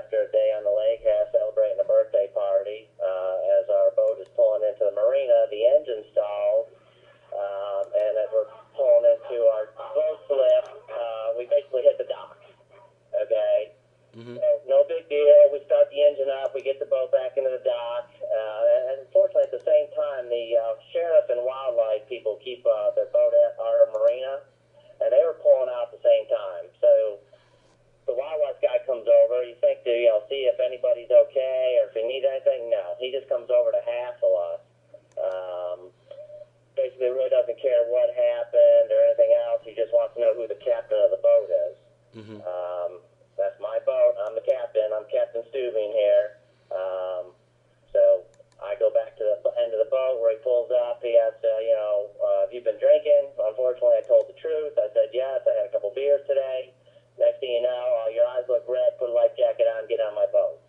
after a day on the lake, celebrating a birthday party. As our boat is pulling into the marina, the engine stalls, and as we're pulling into our boat slip, we basically hit the dock. Okay? Mm-hmm. So no big deal. We start the engine up. We get the boat back into the dock. And unfortunately, at the same time, the sheriff and wildlife people keep their boat at our marina, and they were pulling out at the same time. So the wildlife guy comes over. You think to see if anybody's okay or if he needs anything. No, he just comes over to hassle us. Basically, really doesn't care what happened or anything else. He just wants to know who the captain of the boat is. Mm-hmm. That's my boat. I'm the captain. I'm Captain Stubing here. So I go back to the end of the boat where he pulls up. He asks, have you been drinking? Unfortunately, I told the truth. I said, yes, I had a couple beers today. Next thing you know, your eyes look red, put a life jacket on, get on my boat.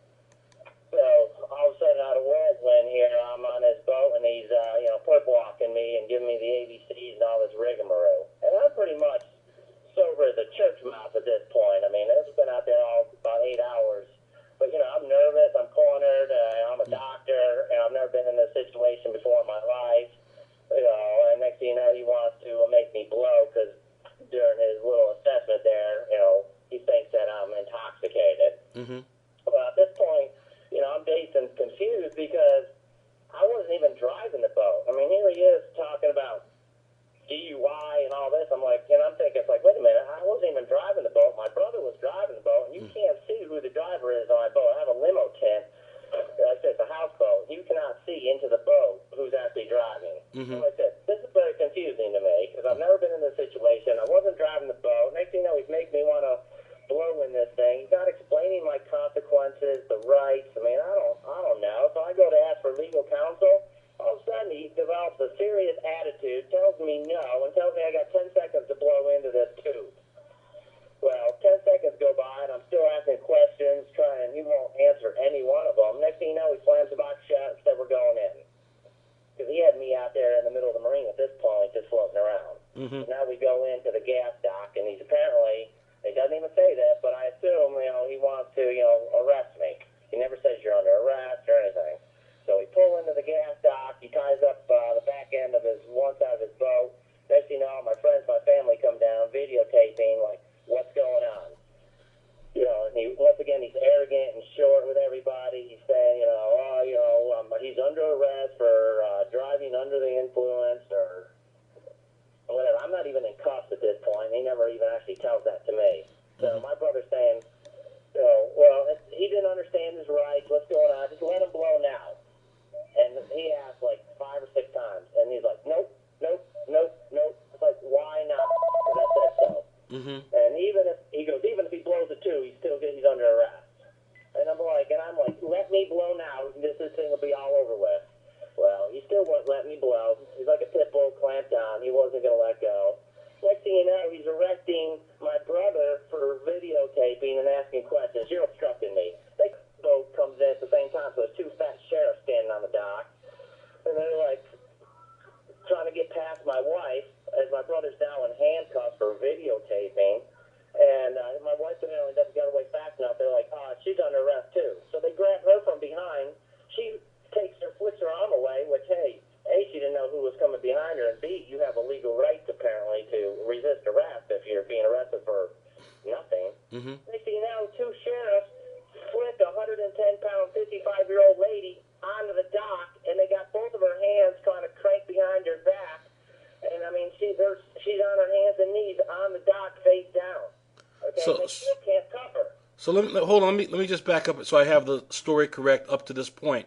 So all of a sudden, out of whirlwind here, I'm on his boat, and he's, put walking me and giving me the ABCs and all this rigmarole. And I'm pretty much sober as a church mouse at this point. I mean, it's been out there all about 8 hours. But, I'm nervous, I'm cornered, I'm a doctor, and I've never been in this situation before in my life. And next thing you know, he wants to make me blow because during his little assessment there, he thinks that I'm intoxicated. Mm-hmm. Well, at this point, I'm dazed and confused because I wasn't even driving the boat. I mean, here he is talking about DUI and all this. I'm like, I'm thinking, it's like, wait a minute, I wasn't even driving the boat. My brother was driving the boat, and you can't see who the driver is on my boat. I have a limo tent. Like I said, it's a houseboat. You cannot see into the boat who's actually driving. Mm-hmm. So like I said, this is very confusing to me because I've never been in this situation. I wasn't driving the boat. Next thing you know, he's making me want to blow in this thing. He's not explaining my consequences, the rights. I mean, I don't know. So I go to ask for legal counsel. All of a sudden, he develops a serious attitude, tells me no, and tells me I got 10 seconds to blow into this tube. Well, 10 seconds go by, and I'm still asking questions, he won't answer any one of them. Next thing you know, he slams the box shut and said we're going in. Because he had me out there in the middle of the marina at this point, just floating around. Mm-hmm. Now we go into the gas dock, and he's apparently, he doesn't even say this, but I assume, he wants to, arrest me. He never says you're under arrest or anything. So we pull into the gas dock. He ties up the back end of one side of his boat. Next thing you know, my friends, my family come down, videotaping, like, what's going on? And once again, he's arrogant and short with everybody. He's saying, he's under arrest for driving under the influence or whatever. I'm not even in cuffs at this point. He never even actually tells that to me. So my brother's saying, he didn't understand his rights. What's going on? Just let him blow now. And he asked like 5 or 6 times, and he's like, nope, nope, nope, nope. It's like, why not? Because I said so. Mm-hmm. And even if he blows it too, he's under arrest. And I'm like, let me blow now. This thing will be all over with. Well, he still wouldn't let me blow. He's like a pit bull clamped down. He wasn't going to let go. Next thing you know, he's arresting my brother for videotaping and asking questions. You're obstructing me. The boat comes in at the same time, so there's 2 fat sheriffs standing on the dock. And they're like trying to get past my wife as my brother's now in handcuffs for videotaping. And my wife apparently doesn't get away fast enough. They're like, she's under arrest too. So they grab her from behind. She flicks her arm away, which, hey, A, she didn't know who was coming behind her, and B, you have a legal right, apparently, to resist arrest if you're being arrested for nothing. Mm-hmm. Next thing you know, 2 sheriffs flipped a 110-pound, 55-year-old lady onto the dock, and they got both of her hands kind of cranked behind her back. And, I mean, she's on her hands and knees on the dock face down. Okay, and they still can't cover. So hold on. Let me just back up so I have the story correct up to this point.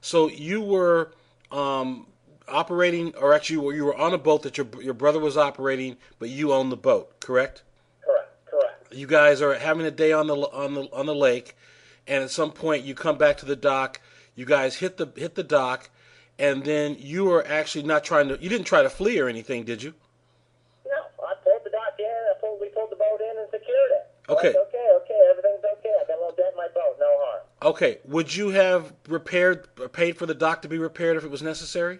So you were operating, or actually you were on a boat that your brother was operating, but you owned the boat, correct? Correct. You guys are having a day on the lake, and at some point you come back to the dock. You guys hit the dock, and then you were actually you didn't try to flee or anything, did you? No, I pulled the dock in. We pulled the boat in and secured it. Okay. Like, okay, everything's okay. I got a little dent in my boat, no harm. Okay. Would you have paid for the dock to be repaired if it was necessary?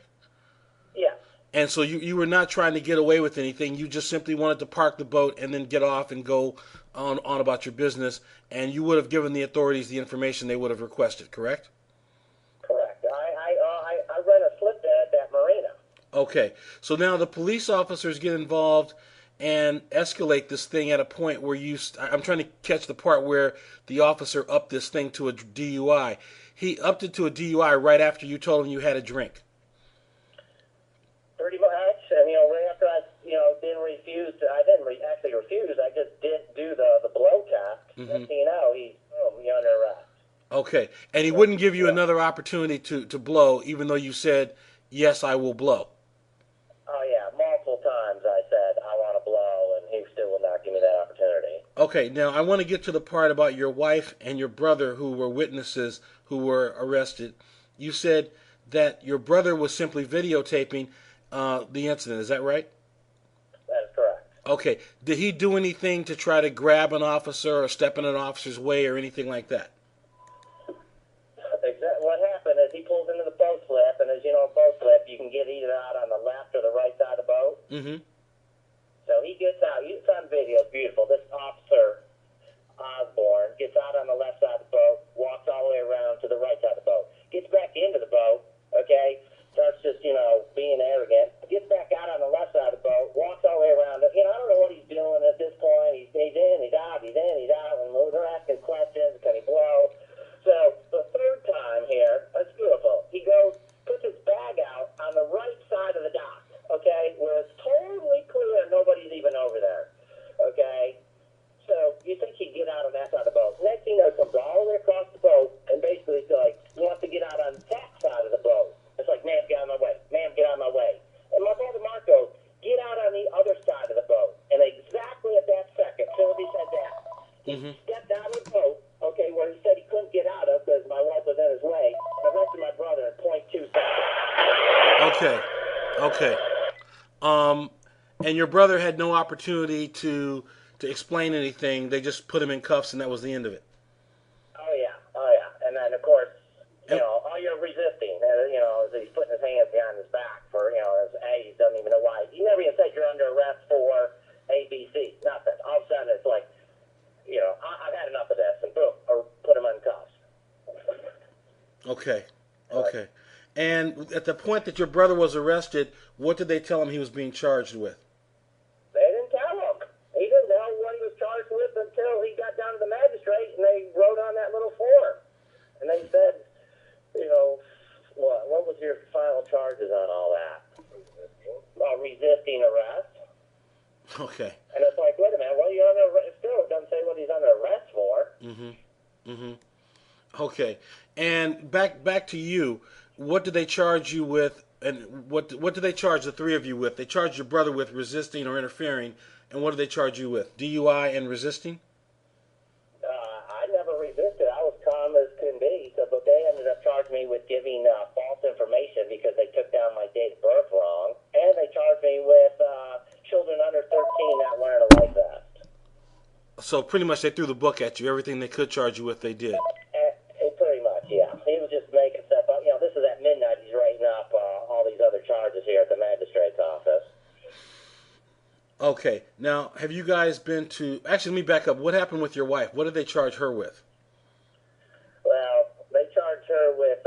Yes. And so you were not trying to get away with anything. You just simply wanted to park the boat and then get off and go on about your business. And you would have given the authorities the information they would have requested, correct? Correct. I read a slip at that marina. Okay. So now the police officers get involved and escalate this thing at a point where I'm trying to catch the part where the officer upped this thing to a DUI. He upped it to a DUI right after you told him you had a drink. Pretty much, and right after I, didn't refuse. I didn't actually refuse. I just didn't do the blow test. Mm-hmm. Next thing you know, he's under arrest. Okay, and he wouldn't give you another opportunity to blow, even though you said, yes, I will blow. Oh yeah, multiple times I said I want to blow, and he still would not give me that opportunity. Okay, now I want to get to the part about your wife and your brother who were witnesses who were arrested. You said that your brother was simply videotaping the incident. Is that right? That is correct. Okay. Did he do anything to try to grab an officer or step in an officer's way or anything like that? What happened is he pulls into the boat slip, and as you know, boat slip, you can get either out on the left or the right side of the boat. Mm-hmm. So he gets out. It's on video. It's beautiful. This officer, Osborne, gets out on the left side of the boat, walks all the way around to the right side of the boat, gets back into the boat, okay, starts just, being arrogant, gets back out on the left side of the boat, walks all the way around. I don't know what he's doing at this point. He's in, he's out, he's in, he's out, and they're asking questions. Can he blow? So the third time here, it's beautiful. He goes, puts his bag out on the right side of the dock, okay, where it's totally clear nobody's even over there, okay? So you think he'd get out on that side of the boat. Next thing you know, he comes all the way across the boat and basically wants to get out on that side of the boat. It's like, ma'am, get out of my way. Ma'am, get out of my way. And my brother Mark goes, get out on the other side of the boat. And exactly at that second, as soon as he said that, he stepped out of the boat, okay, where he said he couldn't get out of because my wife was in his way, and arrested my brother in .2 seconds. Okay. And your brother had no opportunity to explain anything. They just put him in cuffs, and that was the end of it. Oh yeah. And then, of course, all you're resisting, as he's putting his hands behind his back for, as he doesn't even know why. He never even said you're under arrest for ABC. Nothing. All of a sudden, it's like, I've had enough of this, and boom, or put him in cuffs. Okay. And at the point that your brother was arrested, what did they tell him he was being charged with? They didn't tell him. He didn't know what he was charged with until he got down to the magistrate, and they wrote on that little form. And they said, what was your final charges on all that? Resisting arrest. Okay. And it's like, wait a minute, what are you under arrest? Still, it doesn't say what he's under arrest for. Okay. And back to you. What did they charge you with, and what did they charge the three of you with? They charged your brother with resisting or interfering, and what did they charge you with? DUI and resisting? I never resisted. I was calm as can be, but they ended up charging me with giving false information because they took down my date of birth wrong, and they charged me with children under 13 not wearing a life vest. So pretty much they threw the book at you. Everything they could charge you with, they did. Pretty much, yeah. He was just making stuff up. This is at midnight. He's writing up all these other charges here at the magistrate's office. Okay. Now, have you guys been to... Actually, let me back up. What happened with your wife? What did they charge her with? Well, they charged her with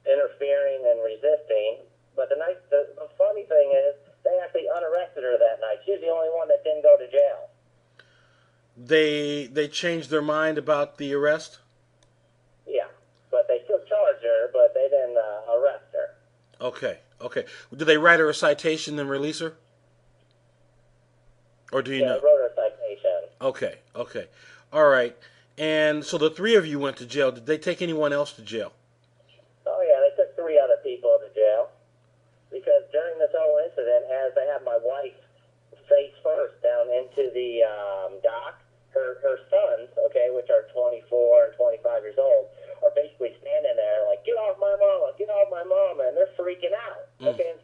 interfering and resisting. But the funny thing is, they actually unarrested her that night. She was the only one that didn't go to jail. They changed their mind about the arrest? Yeah, but they still charged her, but they didn't arrest her. Okay. Did they write her a citation and release her? Or do you know? Yeah, they wrote her a citation. Okay. All right. And so the three of you went to jail. Did they take anyone else to jail? Oh, yeah, they took 3 other people to jail. Because during this whole incident, as they had my wife face first down into the dock, her sons, okay, which are 24 and 25 years old, are basically standing there like, get off my mama, and they're freaking out. Okay, and